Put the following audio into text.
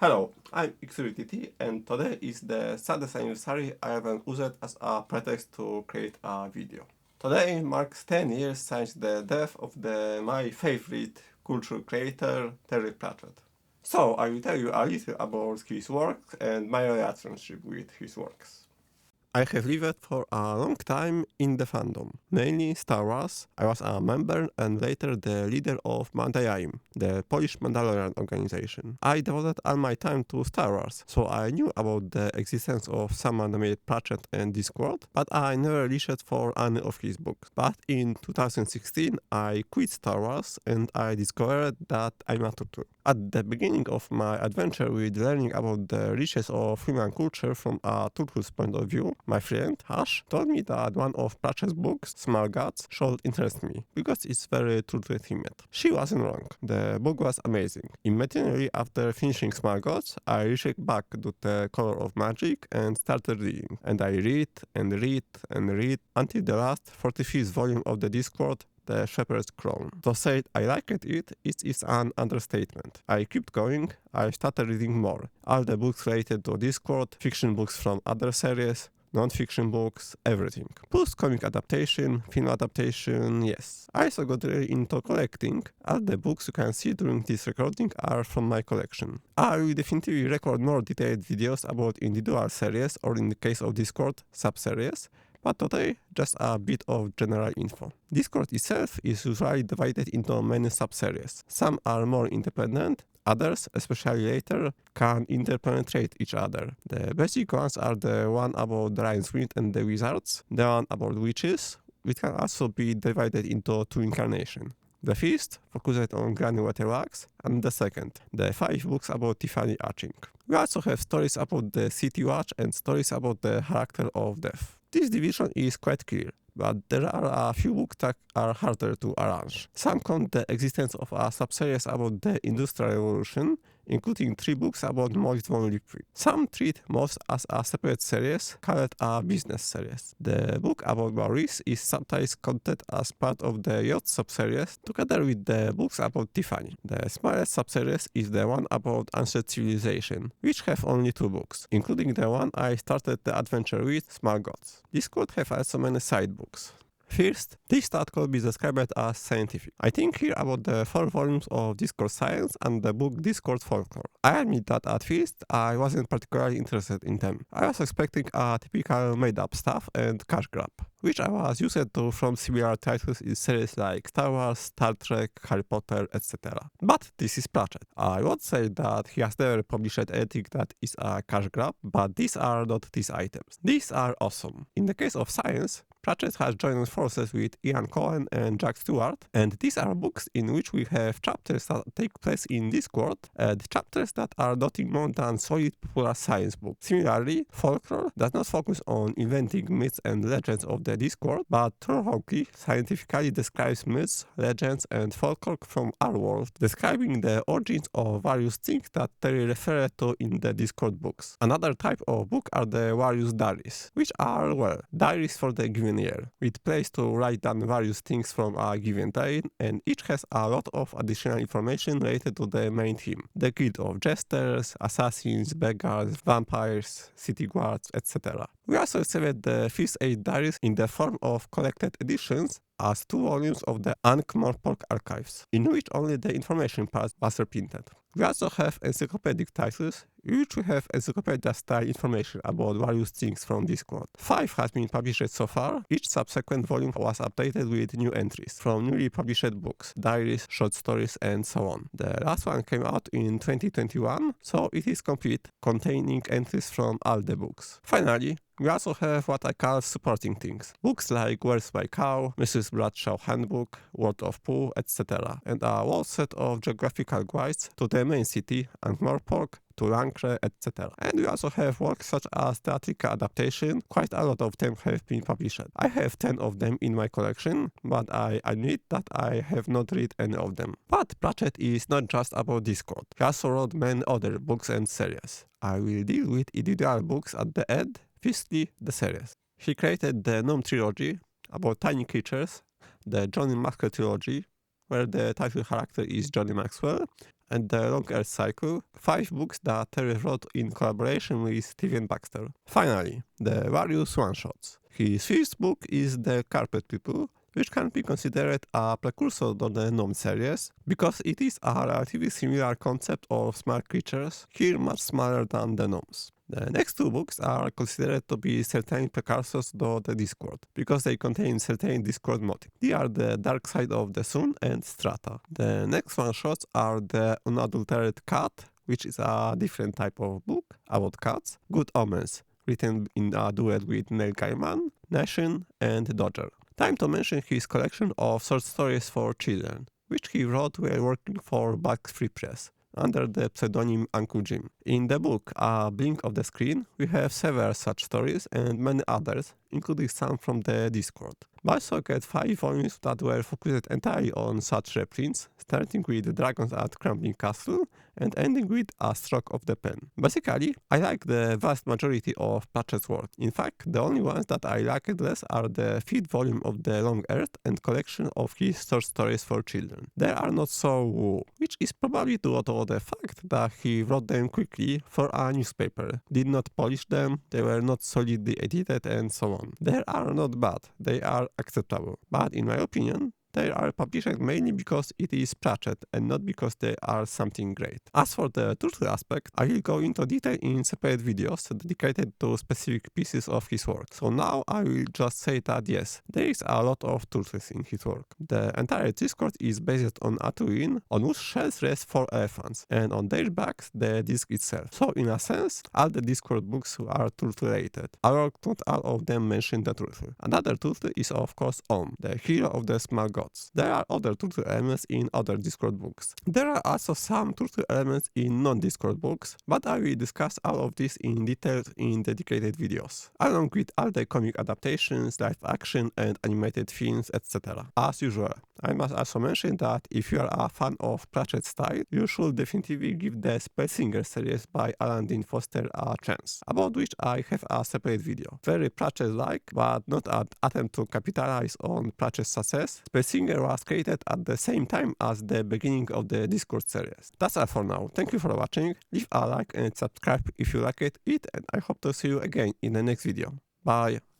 Hello, I'm XRTT and today is the saddest anniversary I haven't used as a pretext to create a video. Today marks 10 years since the death of my favorite culture creator, Terry Pratchett. So I will tell you a little about his work and my relationship with his works. I have lived for a long time in the fandom, mainly Star Wars. I was a member and later the leader of Mandaeim, the Polish Mandalorian organization. I devoted all my time to Star Wars, so I knew about the existence of someone named Pratchett and Discworld, but I never reached for any of his books. But in 2016 I quit Star Wars and I discovered that I'm a tutor. At the beginning of my adventure with learning about the riches of human culture from a Turkus point of view, my friend Ash told me that one of Pratchett's books, Small Gods, should interest me because it's very truthfully themed. She wasn't wrong. The book was amazing. Immediately after finishing Small Gods, I reached back to the Color of Magic and started reading. And I read and read and read until the last 45th volume of the Discworld, The Shepherd's Crown. To say I liked it is an understatement. I kept going, I started reading more. All the books related to Discworld, fiction books from other series, non-fiction books, everything. Plus comic adaptation, film adaptation, yes. I also got really into collecting. All the books you can see during this recording are from my collection. I will definitely record more detailed videos about individual series or in the case of Discworld, sub-series. But today, just a bit of general info. Discworld itself is usually divided into many sub-series. Some are more independent, others, especially later, can interpenetrate each other. The basic ones are the one about the Wind and the Wizards, the one about witches, which can also be divided into two incarnations. The first focused on Granny Waterwax, and the second, the 5 books about Tiffany Arching. We also have stories about the City Watch and stories about the character of Death. This division is quite clear, but there are a few books that are harder to arrange. Some count the existence of a sub-series about the Industrial Revolution, including 3 books about Moist von Liquid. Some treat most as a separate series, called a business series. The book about Maurice is sometimes counted as part of the Yacht sub-series, together with the books about Tiffany. The smallest sub-series is the one about Ancient Civilization, which have only 2 books, including the one I started the adventure with, Small Gods. This could have also many side books. First, this start could be described as scientific. I think here about the 4 volumes of Discord Science and the book Discord Folklore. I admit that at first I wasn't particularly interested in them. I was expecting a typical made-up stuff and cash grab, which I was used to from similar titles in series like Star Wars, Star Trek, Harry Potter, etc. But this is Pratchett. I won't say that he has never published anything that is a cash grab, but these are not these items. These are awesome. In the case of science, Pratchett has joined forces with Ian Cohen and Jack Stewart, and these are books in which we have chapters that take place in Discworld, and chapters that are nothing more than solid popular science books. Similarly, Folklore does not focus on inventing myths and legends of the Discworld, but thoroughly scientifically describes myths, legends, and folklore from our world, describing the origins of various things that they refer to in the Discworld books. Another type of book are the various diaries, which are, well, diaries for the given year, with place to write down various things from a given day, and each has a lot of additional information related to the main theme. The Guild of Jesters, Assassins, Beggars, Vampires, City Guards, etc. We also received the first 8 diaries in the form of collected editions as 2 volumes of the Ankh-Morpork archives, in which only the information part was reprinted. We also have encyclopedic titles, which we have encyclopedia-style information about various things from Discworld. 5 has been published so far. Each subsequent volume was updated with new entries from newly published books, diaries, short stories, and so on. The last one came out in 2021, so it is complete, containing entries from all the books. Finally, we also have what I call supporting things. Books like Where's My Cow, Mrs. Bradshaw Handbook, World of Pooh, etc. And a whole set of geographical guides to the main city, Ankh-Morpork, to Lancre, etc. And we also have works such as theatrical adaptation. Quite a lot of them have been published. I have 10 of them in my collection, but I admit that I have not read any of them. But Pratchett is not just about Discworld. He also wrote many other books and series. I will deal with individual books at the end. Firstly, the series. He created the Gnome trilogy about tiny creatures, the Johnny Maxwell trilogy, where the title character is Johnny Maxwell, and The Long Earth Cycle, 5 books that Terry wrote in collaboration with Steven Baxter. Finally, the various one-shots. His first book is The Carpet People, which can be considered a precursor to the Gnome series, because it is a relatively similar concept of smart creatures, here much smaller than the gnomes. The next 2 books are considered to be certain precursors to the Discord, because they contain certain Discord motifs. They are The Dark Side of the Sun and Strata. The next one-shots are The Unadulterated Cat, which is a different type of book about cats, Good Omens, written in a duet with Neil Gaiman, Nation, and Dodger. Time to mention his collection of short stories for children, which he wrote while working for Bugs Free Press, under the pseudonym Uncle Jim. In the book A Blink of the Screen, we have several such stories and many others, including some from the Discord. We also get 5 volumes that were focused entirely on such reprints, starting with Dragons at Crumbling Castle and ending with A Stroke of the Pen. Basically, I like the vast majority of Pratchett's work. In fact, the only ones that I liked less are the 5th volume of The Long Earth and collection of his short stories for children. They are not so woo, which is probably due to the fact that he wrote them quickly for a newspaper, did not polish them, they were not solidly edited, and so on. They are not bad, they are acceptable, but in my opinion, they are published mainly because it is Pratchett and not because they are something great. As for the turtle aspect, I will go into detail in separate videos dedicated to specific pieces of his work. So now I will just say that yes, there is a lot of turtles in his work. The entire Discord is based on a twin on whose shells rest 4 elephants, and on their backs the disc itself. So in a sense, all the Discord books are turtle related, although not all of them mention the turtle. Another turtle is of course Om, the hero of the small gods. There are other turtle elements in other Discord books. There are also some turtle elements in non-Discord books, but I will discuss all of this in detail in dedicated videos, along with all the comic adaptations, live action and animated films, etc. As usual, I must also mention that if you are a fan of Pratchett's style, you should definitely give the Spellsinger series by Alan Dean Foster a chance, about which I have a separate video. Very Pratchett-like, but not an attempt to capitalize on Pratchett's success. Spellsinger was created at the same time as the beginning of the Discord series. That's all for now. Thank you for watching. Leave a like and subscribe if you liked it, and I hope to see you again in the next video. Bye!